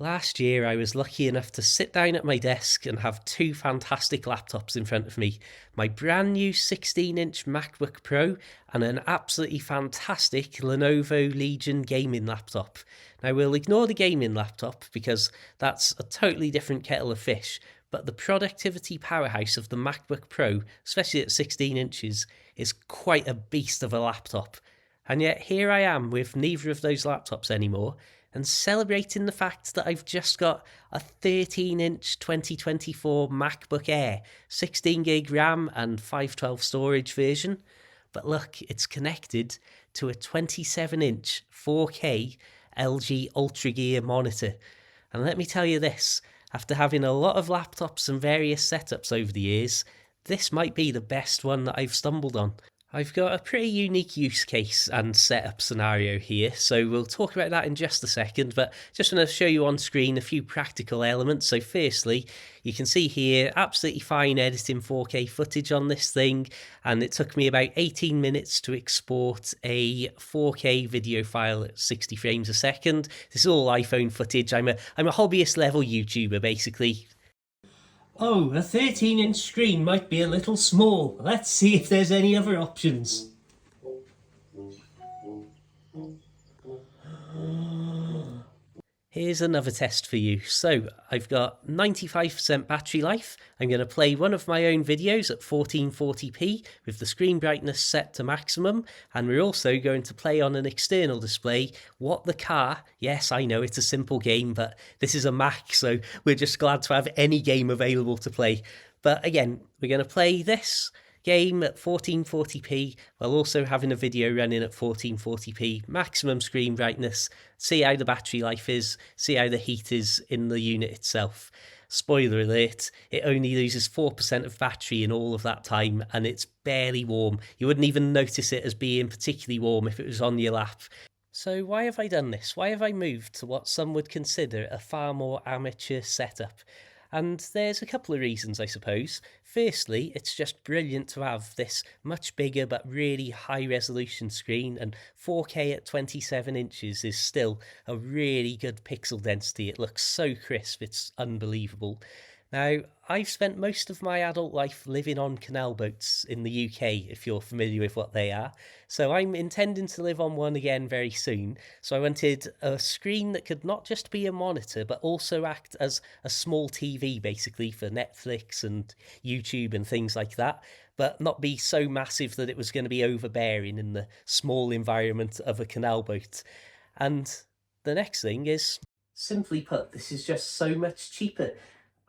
Last year, I was lucky enough to sit down at my desk and have two fantastic laptops in front of me, my brand new 16-inch MacBook Pro and an absolutely fantastic Lenovo Legion gaming laptop. Now, we'll ignore the gaming laptop because that's a totally different kettle of fish, but the productivity powerhouse of the MacBook Pro, especially at 16 inches, is quite a beast of a laptop. And yet here I am with neither of those laptops anymore, and celebrating the fact that I've just got a 13-inch 2024 MacBook Air, 16 gig RAM and 512 storage version. But look, it's connected to a 27-inch 4K LG Ultra Gear monitor. And let me tell you this, after having a lot of laptops and various setups over the years, this might be the best one that I've stumbled on. I've got a pretty unique use case and setup scenario here, so we'll talk about that in just a second, but just want to show you on screen a few practical elements. So firstly, you can see here, absolutely fine editing 4K footage on this thing, and it took me about 18 minutes to export a 4K video file at 60 frames a second. This is all iPhone footage. I'm a hobbyist level YouTuber, basically. Oh, a 13-inch screen might be a little small. Let's see if there's any other options. Here's another test for you. So I've got 95% battery life. I'm going to play one of my own videos at 1440p with the screen brightness set to maximum. And we're also going to play on an external display What the Car. Yes, I know it's a simple game, but this is a Mac, so we're just glad to have any game available to play. But again, we're going to play this game at 1440p while also having a video running at 1440p, maximum screen brightness, see how the battery life is, see how the heat is in the unit itself. Spoiler alert, it only loses 4% of battery in all of that time and it's barely warm. You wouldn't even notice it as being particularly warm if it was on your lap. So why have I done this? Why have I moved to what some would consider a far more amateur setup? And there's a couple of reasons, I suppose. Firstly, it's just brilliant to have this much bigger but really high resolution screen, and 4K at 27 inches is still a really good pixel density. It looks so crisp, it's unbelievable. Now, I've spent most of my adult life living on canal boats in the UK, if you're familiar with what they are. So I'm intending to live on one again very soon. So I wanted a screen that could not just be a monitor, but also act as a small TV, basically, for Netflix and YouTube and things like that, but not be so massive that it was going to be overbearing in the small environment of a canal boat. And the next thing is, simply put, this is just so much cheaper.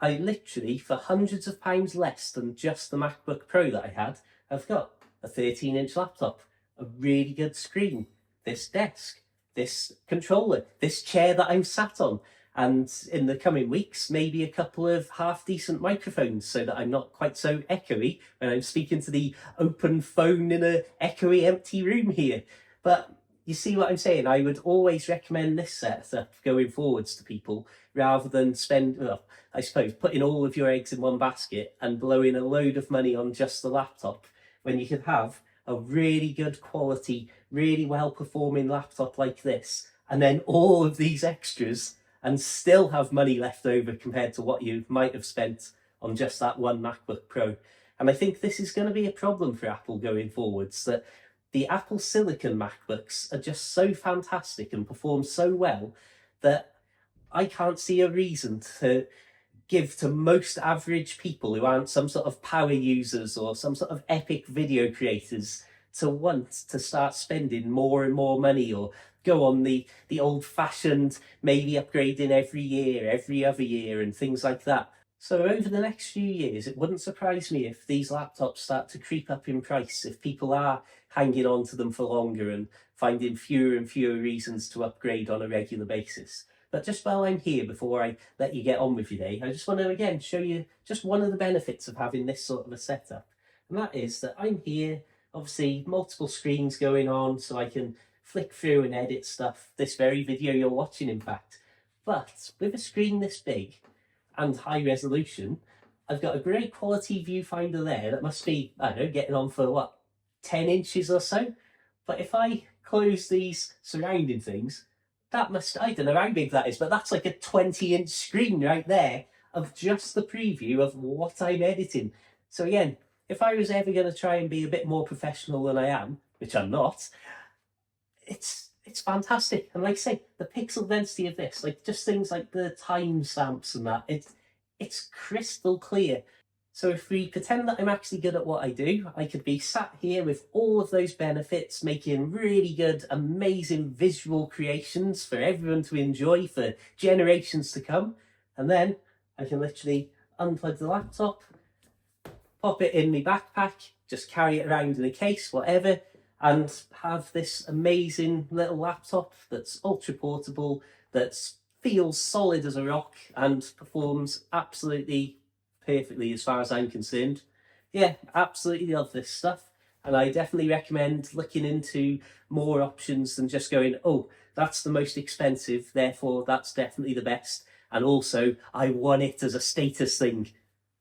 I literally, for hundreds of pounds less than just the MacBook Pro that I had, have got a 13-inch laptop, a really good screen, this desk, this controller, this chair that I'm sat on, and in the coming weeks, maybe a couple of half-decent microphones so that I'm not quite so echoey when I'm speaking to the open phone in a echoey empty room here. But you see what I'm saying? I would always recommend this setup going forwards to people rather than spend, well, I suppose, putting all of your eggs in one basket and blowing a load of money on just the laptop when you could have a really good quality, really well-performing laptop like this, and then all of these extras and still have money left over compared to what you might have spent on just that one MacBook Pro. And I think this is going to be a problem for Apple going forwards, that the Apple Silicon MacBooks are just so fantastic and perform so well that I can't see a reason to give to most average people who aren't some sort of power users or some sort of epic video creators to want to start spending more and more money or go on the old-fashioned maybe upgrading every year, every other year and things like that. So over the next few years, it wouldn't surprise me if these laptops start to creep up in price, if people are hanging on to them for longer and finding fewer and fewer reasons to upgrade on a regular basis. But just while I'm here, before I let you get on with your day, I just want to again show you just one of the benefits of having this sort of a setup. And that is that I'm here, obviously multiple screens going on, so I can flick through and edit stuff, this very video you're watching in fact. But with a screen this big and high resolution, I've got a great quality viewfinder there that must be, I don't know, getting on for what, 10 inches or so? But if I close these surrounding things, that must, I don't know how big that is, but that's like a 20-inch screen right there of just the preview of what I'm editing. So again, if I was ever going to try and be a bit more professional than I am, which I'm not, it's fantastic. And like I say, the pixel density of this, like just things like the timestamps and that, it's crystal clear. So if we pretend that I'm actually good at what I do, I could be sat here with all of those benefits, making really good, amazing visual creations for everyone to enjoy for generations to come. And then I can literally unplug the laptop, pop it in my backpack, just carry it around in a case, whatever, and have this amazing little laptop that's ultra portable, that feels solid as a rock and performs absolutely perfectly as far as I'm concerned. Yeah, absolutely love this stuff. And I definitely recommend looking into more options than just going, oh, that's the most expensive, therefore that's definitely the best. And also, I want it as a status thing.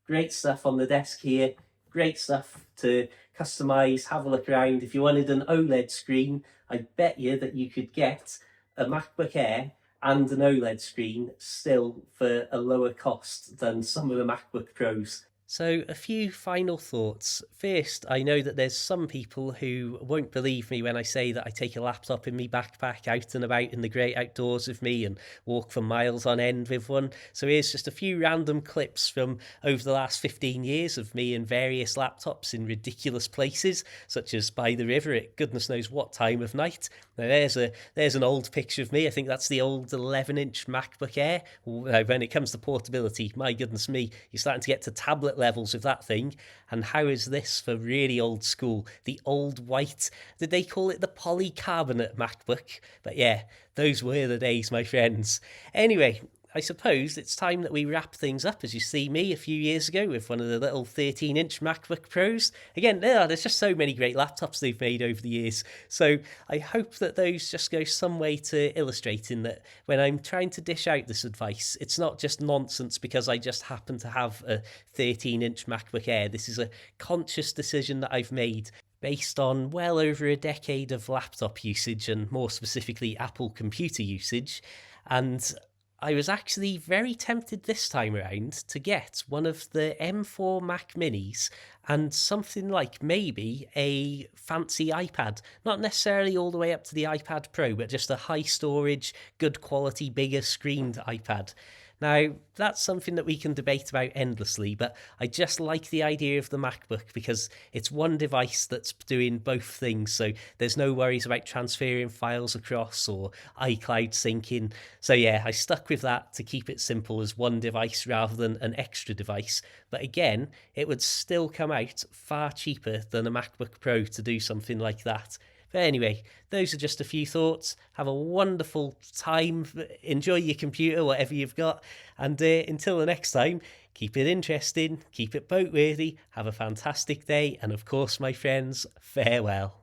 Great stuff on the desk here. Great stuff to customize, have a look around. If you wanted an OLED screen, I bet you that you could get a MacBook Air and an OLED screen still for a lower cost than some of the MacBook Pros. So a few final thoughts. First, I know that there's some people who won't believe me when I say that I take a laptop in my backpack out and about in the great outdoors with me and walk for miles on end with one. So here's just a few random clips from over the last 15 years of me and various laptops in ridiculous places, such as by the river at goodness knows what time of night. Now there's an old picture of me. I think that's the old 11-inch MacBook Air. When it comes to portability, my goodness me, you're starting to get to tablet levels of that thing. And how is this for really old school? The old white, did they call it the polycarbonate MacBook? But yeah, those were the days, my friends. Anyway, I suppose it's time that we wrap things up as you see me a few years ago with one of the little 13-inch MacBook Pros. Again, there's just so many great laptops they've made over the years. So I hope that those just go some way to illustrating that when I'm trying to dish out this advice, it's not just nonsense because I just happen to have a 13-inch MacBook Air. This is a conscious decision that I've made based on well over a decade of laptop usage and more specifically Apple computer usage. And I was actually very tempted this time around to get one of the M4 Mac Minis and something like maybe a fancy iPad. Not necessarily all the way up to the iPad Pro, but just a high storage, good quality, bigger screened iPad. Now, that's something that we can debate about endlessly, but I just like the idea of the MacBook because it's one device that's doing both things, so there's no worries about transferring files across or iCloud syncing. So yeah, I stuck with that to keep it simple as one device rather than an extra device. But again, it would still come out far cheaper than a MacBook Pro to do something like that. But anyway, those are just a few thoughts. Have a wonderful time. Enjoy your computer, whatever you've got. And until the next time, keep it interesting, keep it boat worthy, have a fantastic day. And of course, my friends, farewell.